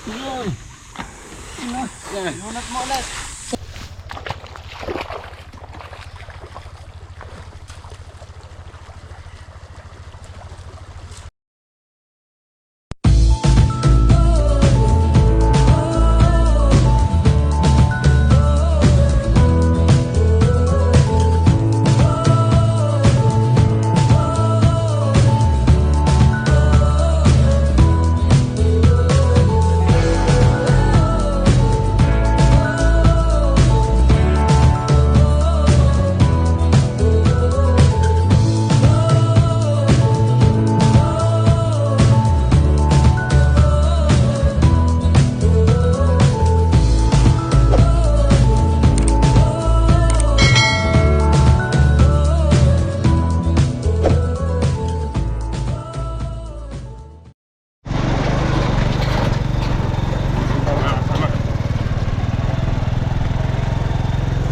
Yun. Lunat mo ulit.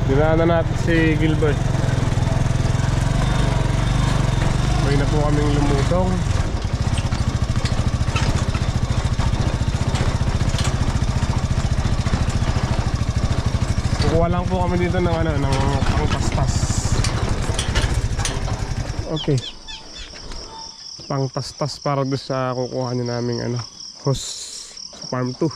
Dinaanan natin si Gilbert. May na po kaming lumutong. Kukuha lang po kami dito ng ng pangtastas. Okay. Pangtastas para doon sa kukuha niya naming hose sa farm 2.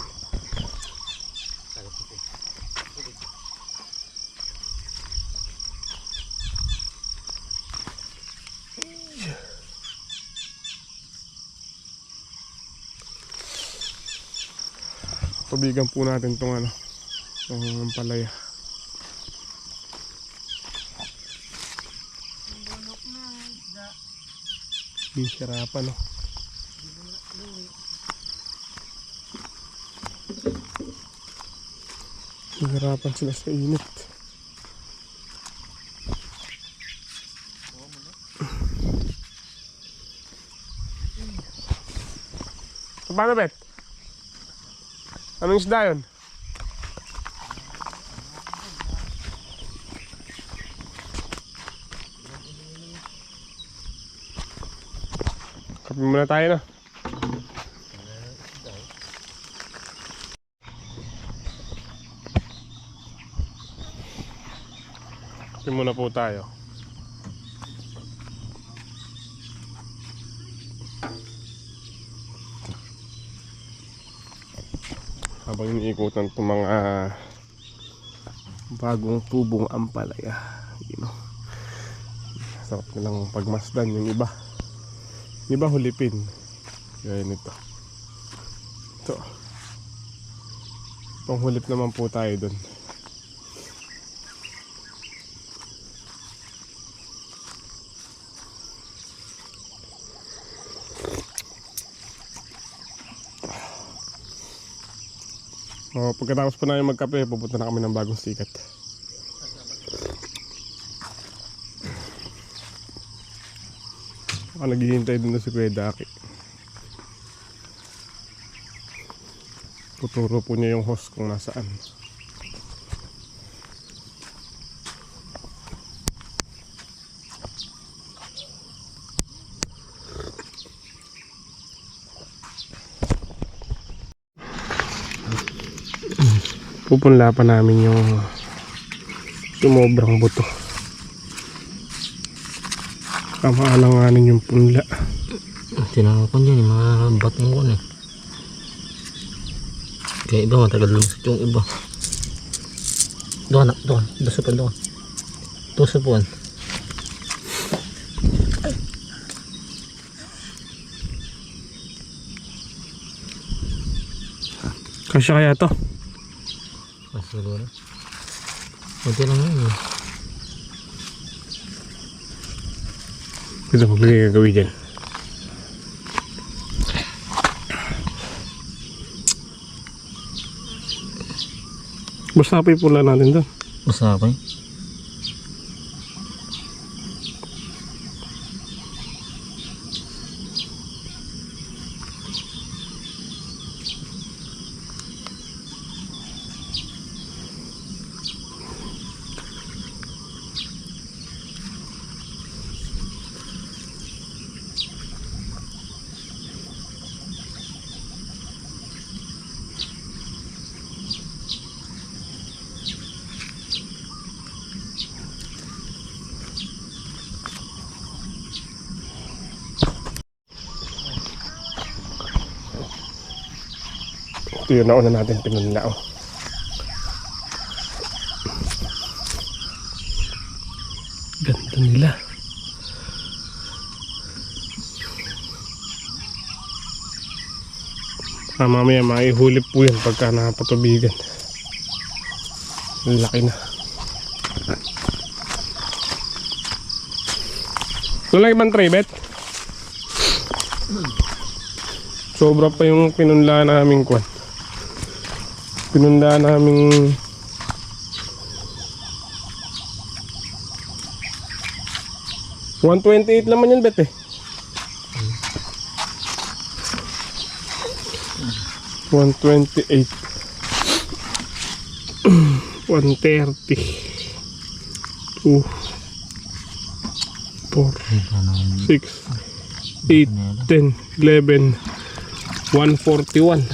Tubigan po natin itong itong palaya. Hihirapan hihirapan sila sa init. Paano, Bet? Anong isda yun? Kape muna tayo na. Kape muna po tayo. Habang iniikutan itong mga bagong tubong ampalaya, sarap nilang pagmasdan. Yung iba hulipin, gaya nito. Itong hulip naman po tayo dun. Pagkatapos po namin magkape, pupunta na kami ng bagong sikat. Naghihintay din na si Kuya Daki. Tuturo po niya yung host kung nasaan. Pupunla pa namin yung sumobrang buto. Kamaalanganin yung punla. Tinanong ko dyan yung mga batong ko eh. Kaya iba matagal lumusot yung iba. Doon. Tusupuan. Kasya kaya to? Siguro. Kunti lang yun eh. Ito po pwede gagawin dyan. Basta pa yung pula natin doon. Basta pa eh. Ito yung nauna natin pinunla. Oh. Ganda nila. Mamaya maihulip po yan pagka napatubigan. Laki na. Wala ibang tray, Bet? Sobra pa yung pinunla naming kwan. Pinunla naming 128 naman yan, Bet eh. 128 130 2 4 6 8 10 11 141.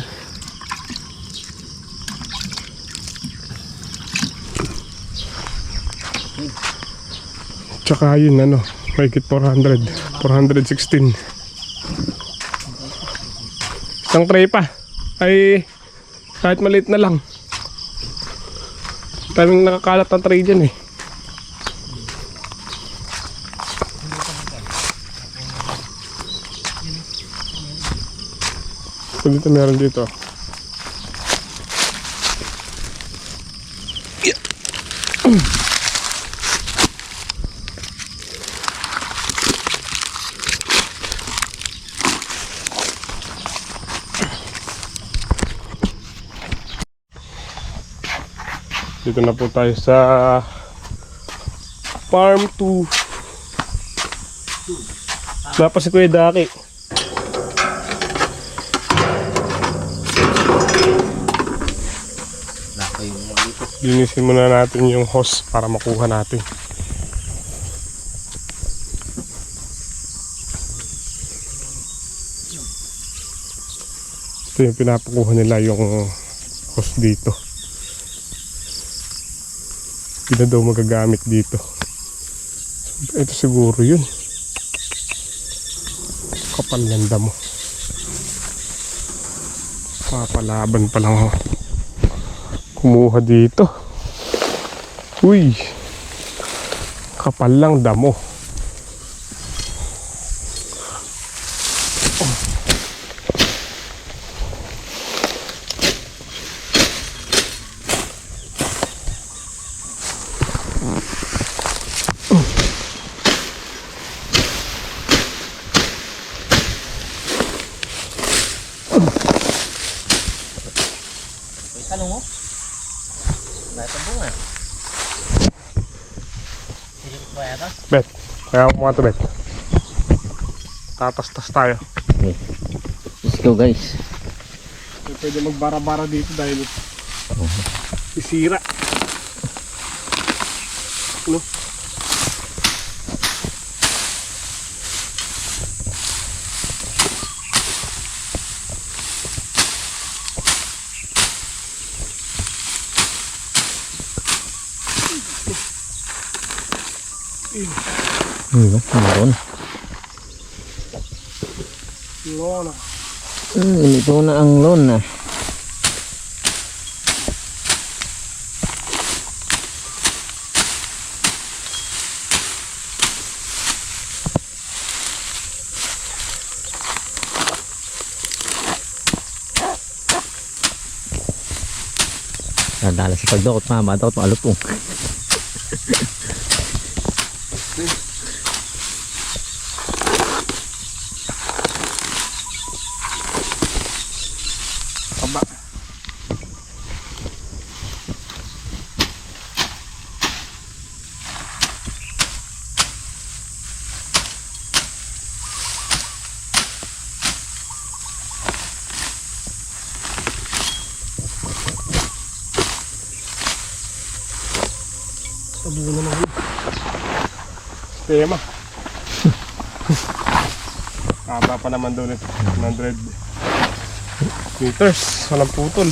Tsaka yun ano, mahigit 400 416. Isang tray pa ay kahit maliit na lang. Daming nakakalat ng tray dyan eh. So dito meron dito. Dito na po tayo sa Farm 2. Wala pa si Kuya Daki. Linisin muna natin yung hose para makuha natin. Ito yung pinapakuha nila yung hose dito. Hindi na daw magagamit dito. Ito siguro yun. Kapal ng damo. Papalaban pa lang ako. Kumuha dito. Uy. Kapal lang damo. Ano mo? Naitambong ah. Hindi ko kaya ito? Bet, kaya ako mga ito, Bet. Tatas-tas tayo. Okay. Let's go guys. Pwede magbara-bara dito dahil isira. Ano? Meron. Lona. Ito na ang lona. Nadala sa pagdokot, mama. Dokot malupong. Aba. Sabi na naman. Tema. Haba pa naman doon ito. 100 meters. Walang putol.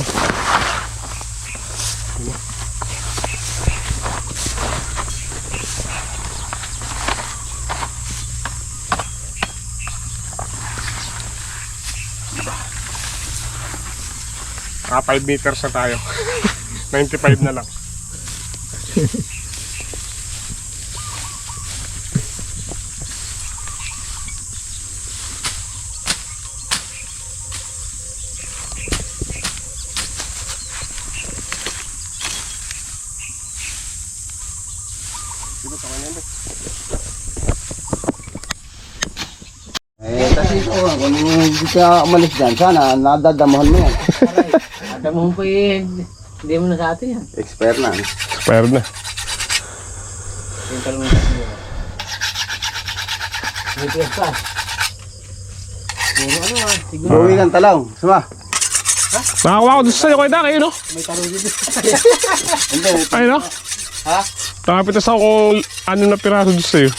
5 meters na tayo. 95 na lang. Kasi kung hindi ka umalis dyan, sana nadadamuhan mo yan. Ada mo pa hindi mo na sa atin yan. Expert na. Expired na. Yung talong sa iyo. May piyesta. Siguro ano siguro. Buwi kang talaw. Suma. Nakakuha ko doon sa'yo kay Daki, no? May talong dito. Hindi. Ay, no? Ha? Nakapitas ako kung ano na piraso doon sa'yo.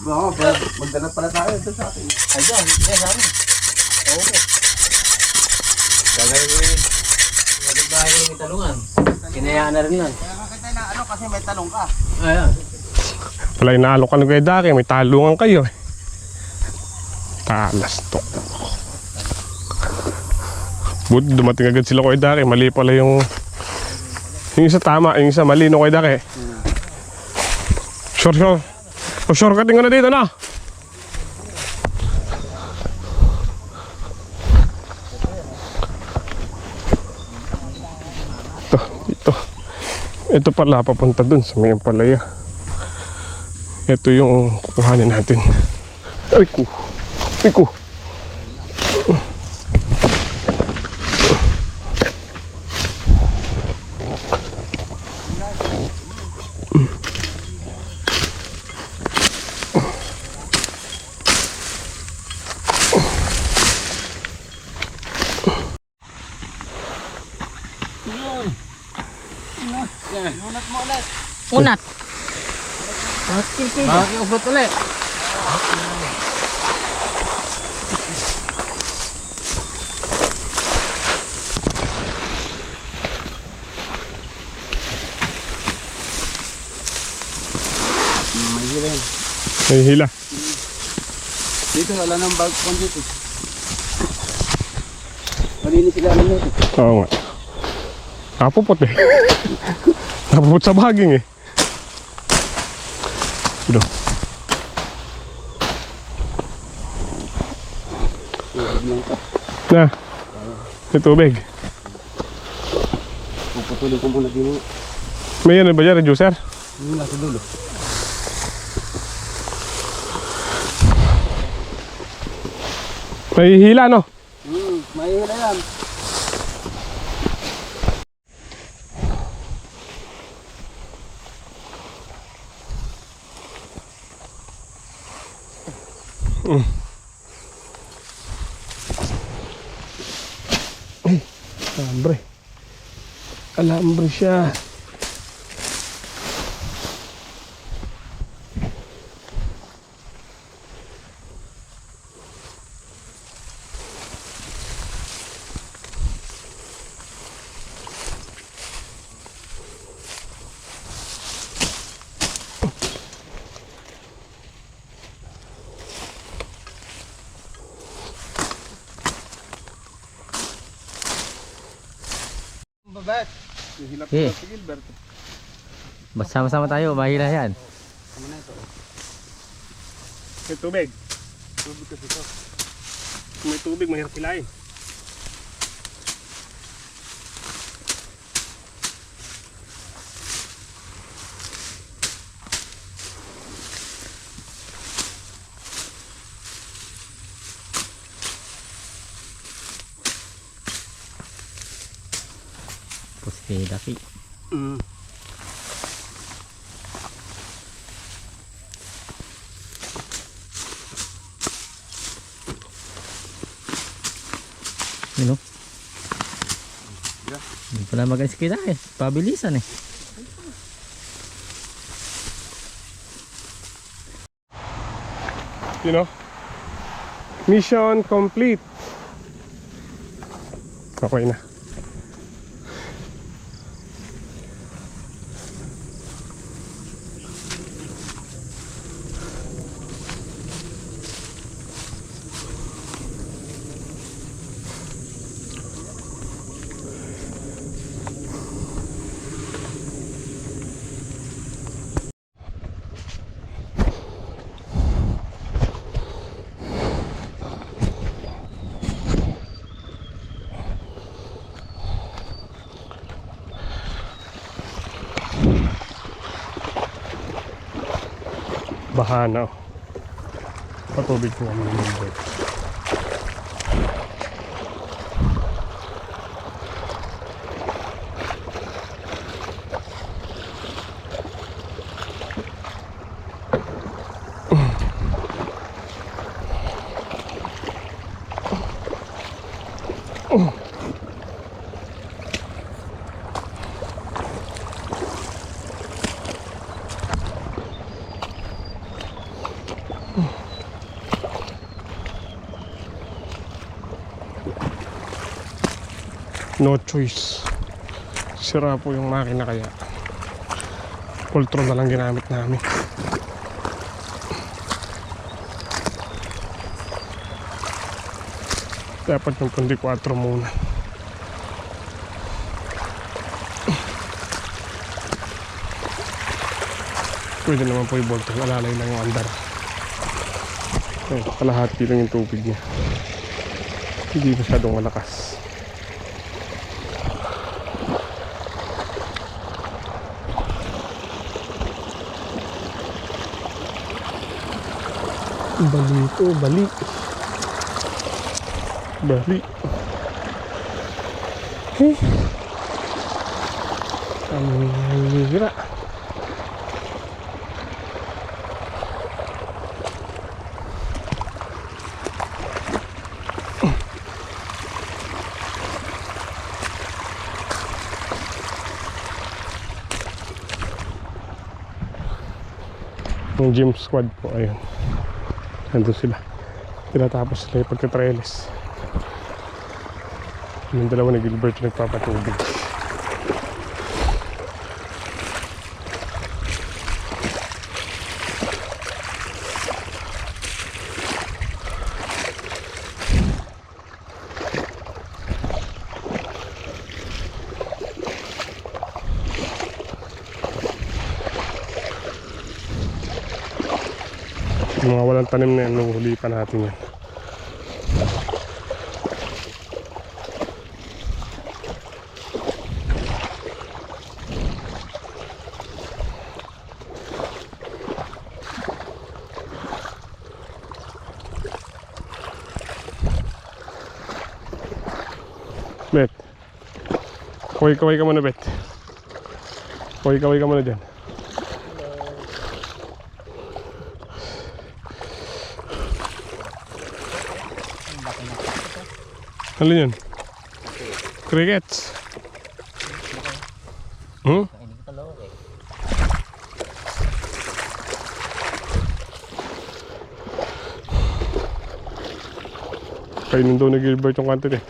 Oo, magdala pala tayo doon sa atin. Ay, dyan. Yes, ano? Oo. Gagawin ko yun. Gagawin bahay ko yung talungan. Kinayaan na rin lang. Kaya makita na ano kasi may talong ka. Ayan. Wala inaalok ka na kay Daki, may talungan kayo eh. Talas to. Buti dumating agad sila kay Daki, mali pala yung isa tama, yung isa mali no kay Daki. Sure. O shortcutting ko na dito na. Ito. Ito pala papunta dun sa may palaya. Ito yung kukuhanin natin. Ay ko. Unat. Bakit ubot ulit? May hila yan. May hila. Dito wala nang bag pang dito. Malinis sila ano nito. Oo nga. Napupot eh. Napupot sa baging eh. Ito. Na. May tubig. Puputulin ko muna din. May ano ba dyan, reducer? Yung nasa dulo. May hila no? May hila yan. Ay, alambre. Alambre siya. Babat. Eh. Sama-sama tayo, mahila yan. May tubig. Tubig kasi ito. Kung may tubig, mahirap hilahin. Tapos kay Daki. Yun o. Hindi pala magalis kita eh. Pabilisan eh. You know? Mission complete. Okay na. baha na. Patubig ko naman yung boat. No choice. Sira po yung makina kaya Voltron na lang ginamit namin. Dapat yung 24 muna. Pwede naman po yung Voltron. Alalay lang yung andar. Kalahati lang yung tubig niya. Hindi masyadong malakas. Bali ito, bali. Bali. Ang hira. Yung gym squad po, ayun. Nandun sila. Tinatapos sila yung pagka-trellis. Yung dalawa ni Gilbert yung nagpapatubig. Yung mga walang tanim na yan, nuhuli pa natin yan. Bet, kaway-kaway ka muna, Bet. Kaway-kaway ka muna dyan. Ano yun? Crickets? Hmm? Kainin daw ni Gilbert yung kantin eh.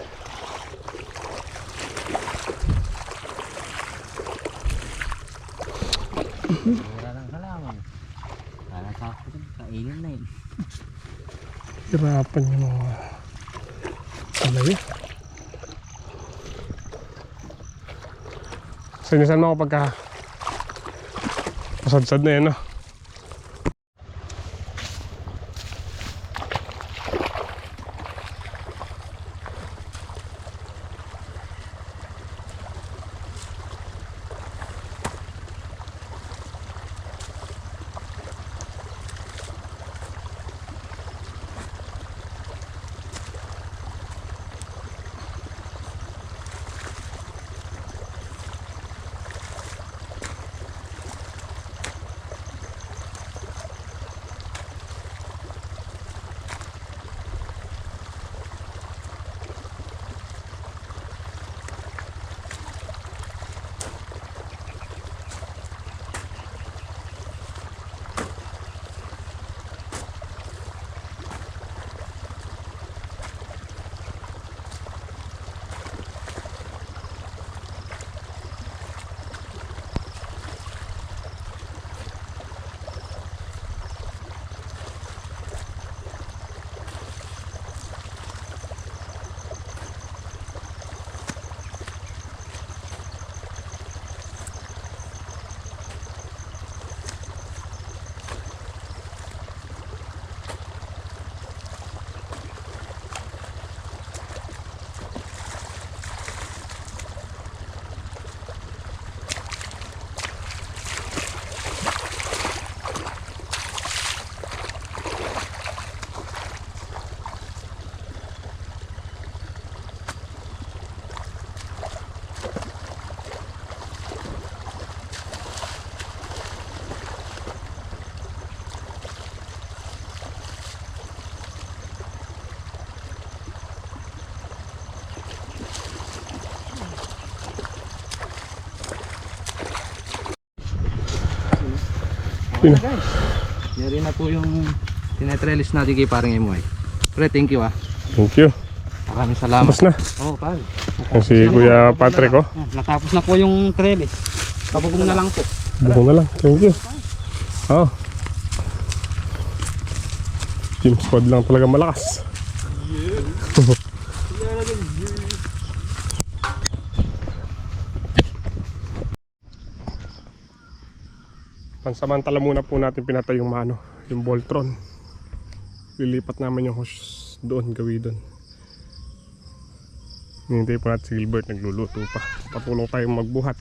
Wala nang halaman. Wala sa ako dun. Kainin na yun. Hirapan yung mga alay. Sinisan mo ako pagka pasadsad na yan, no? Yun na. Guys, yan rin na po yung tinetrelis natin kay parang Emoy. Pre, thank you ah. Thank you. Maraming salamat. Tapos na. Oo, pare. Ang si Kuya Patrick, oh. Natapos na po yung trellis. Kabugong na lang po. Bukong na lang. Thank you. Oh. Team squad lang talaga malakas. Pansamantala muna po natin pinatay yung mano, yung Voltron. Lilipat naman yung hose doon, gawi doon. Hinintay po natin si Gilbert, nagluluto pa. Patulong tayong magbuhat.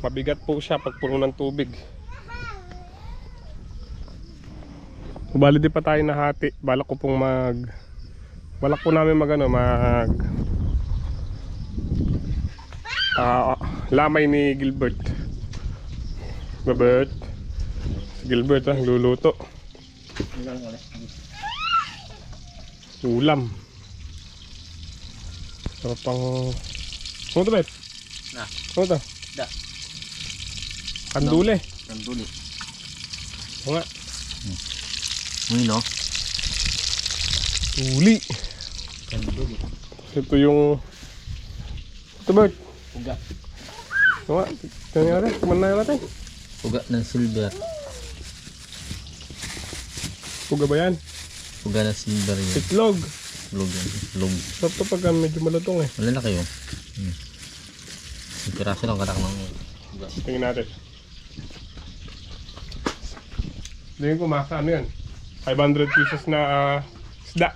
Mabigat po siya pag puno ng tubig. Bali di pa tayo nahati. Balak ko pong balak po namin lamay ni Gilbert. Gilbert luluto. Ulam. Sarap pang... Ano to, Bet? Na. Ano to? Da. Kandule. Kanduli. O nga. Uy, no? Uli. Kanduli. Ito yung... Ito, Bert. Uga. O nga. Kanya natin. Kumain natin. Uga ng silver. Puga ba yan? Uga ng silver yun. Itlog. Itlog yan. Itlog. Sarap to pagka medyo malutong eh. Malalaki yun. Yung piraso lang katak ng uga. Tingnan natin. Tingin ko masa ano yan? 500 pieces na isda.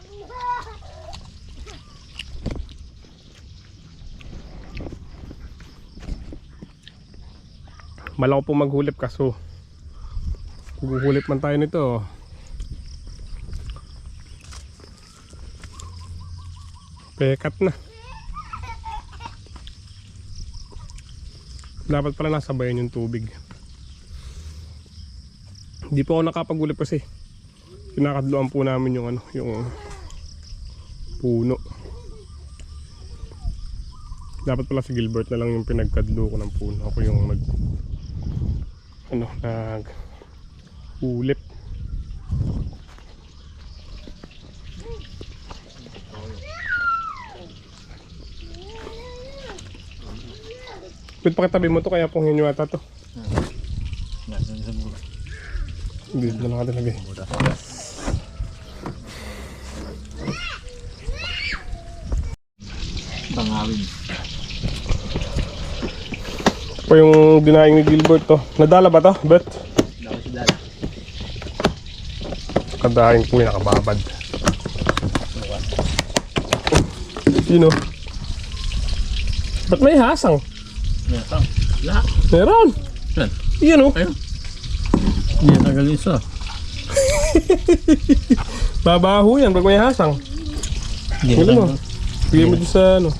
Malaw po maghulip kaso guguhulip man tayo nito. Pekat na. Dapat pala nasabayan yung tubig. Hindi po ako nakapagulip kasi kinakadluan po namin yung yung puno. Dapat pala si Gilbert na lang yung pinagkadlo ko ng puno. Ako yung nag-ulip. Pwede pakitabi mo to kaya pong hinyo ata to. Nasaan sa mura. Dito na lang natin lagay. Bangawin. Pa yung dinaing ni Gilbert to. Nadala ba to, Bet? Daw si Dala. Kadaing po yung nakababad. Sino? Ba't may hasang? Meron. Lahat. Meron! Yan. Yan o. Ayun. Hindi tagal yung isa. Babaho yan pag may hasang. Hindi Galing mo. tagal. Bigay mo dyan sa ano.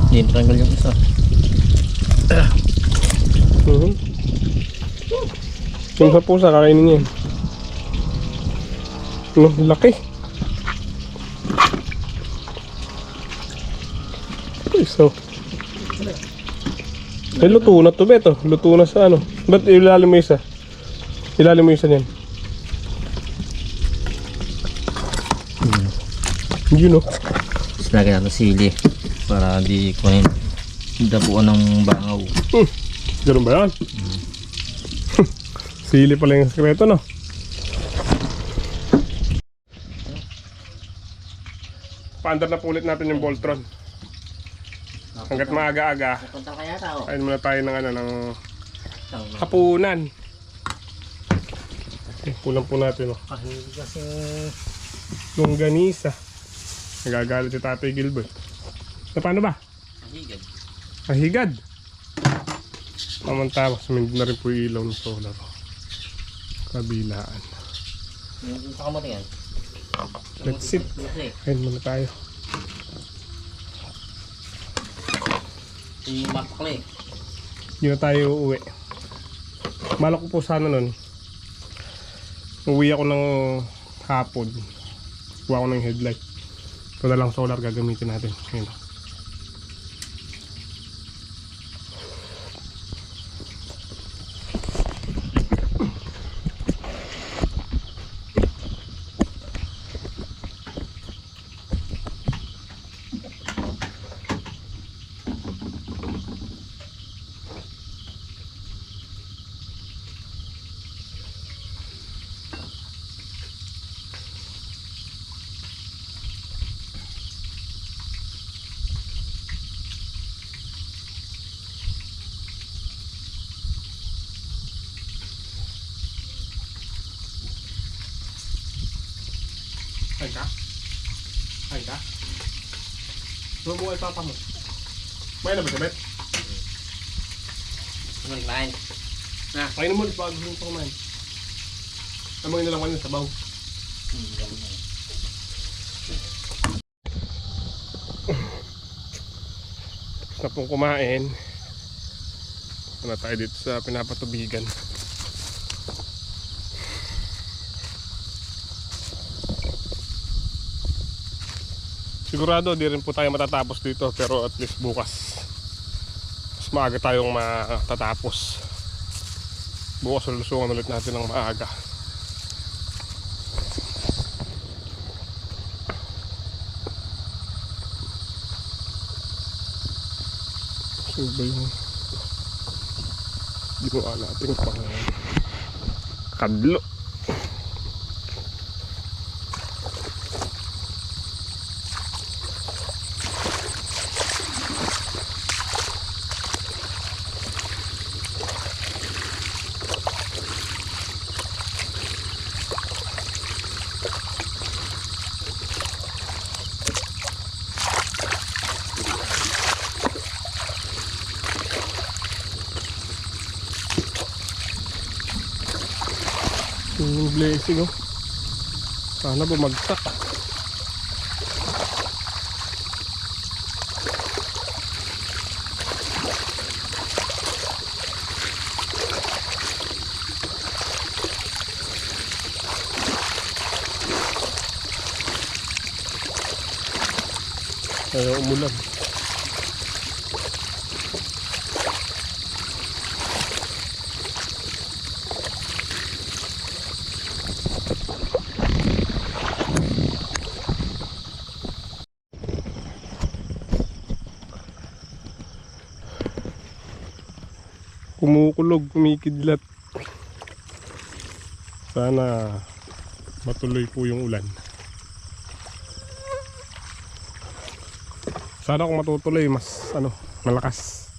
Hindi tagal yung isa. Yung sa pusa kakainin niya yun. Ano, laki. Okay, so ay luto na to, Beto. Luto na sa ano. Ba't ilalim mo isa? Ilalim mo isa niyan. Yun o. Tapos lagyan natin sili para di kunin dapuan ng bangaw. Ganun ba yan? Sili pala yung sekreto, no? Paandar na po ulit natin yung Voltron. Hanggat maaga-aga, Punta kaya tao. kain muna tayo ng ng hapunan. Kulang po natin, no? Kasi Longganisa. Nagagalit si Tatay Gilbert. Na paano ba? higad. Ahigad. Tama-tama. Sumindi na rin po yung ilaw ng solar. Kabilaan. Yung sa kamote yan. Let's sit. Kain muna tayo. Yung mapakli. Hindi na tayo uuwi. Malak ko po sana nun. Uwi ako ng hapon. Kuha ko ng headlight. Ito na lang solar gagamitin natin. Ayun. Bumuhay papa mo. May na ba sabit? Ano kumain? Kainin mo ulit bago gusto ko kumain. Amangin na lang kanina sabaw. Tapos na pong kumain. Ano tayo dito sa pinapatubigan. Sigurado di rin po tayo matatapos dito, pero at least bukas mas maaga tayong matatapos. Bukas lulusungan ulit natin ng maaga. So ba yung ginawa natin pang kadlo. Yung blessing, oh. Sana bumagsak. Ayaw umulan. Kumukulog, kumikidlat. Sana matuloy po yung ulan. Sana kung matutuloy mas malakas.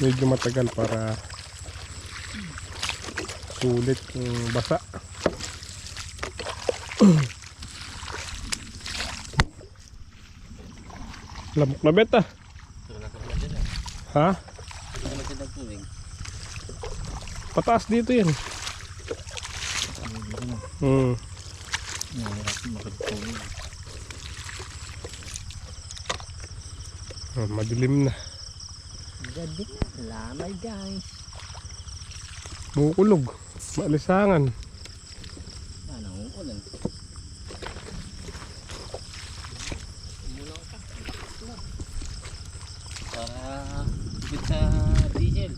Medyo matagal para sulit yung basa. Lamok na beta. Ha? Pataas dito yan. Madilim na. Gabi, lamay guys. Bukulog. Maalisangan. Anong ulan? Para bit sa diesel.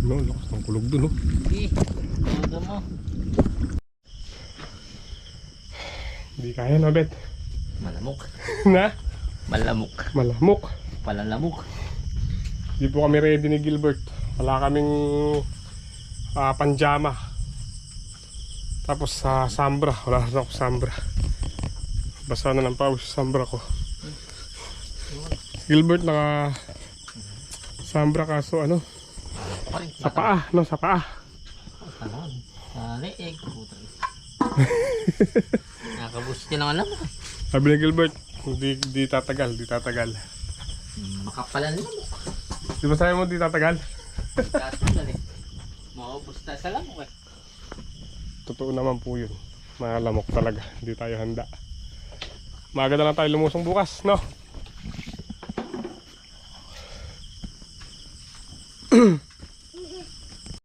No, lakas ng kulog dun, oh. Hindi. Tudo mo. Hindi kaya na, bet. Malamok. Na? Malamok. Malamok. Palalamok. Hindi po kami ready ni Gilbert. Wala kaming panjama. Tapos sa Sambra. Wala na ako Sambra. Basa na ng pawis sa Sambra ko. Gilbert naka Sambra kaso sa paa. Sa paa. Sa leeg. Nakabus ka lang alam. Sabi ni Gilbert, di tatagal. Makapalan lamok. Di ba sabi mo di tatagal? Tatagal eh. Maubos tayo sa lamok eh. Totoo naman po yun. Malamok talaga. Hindi tayo handa. Maaga na lang tayo lumusong bukas, no?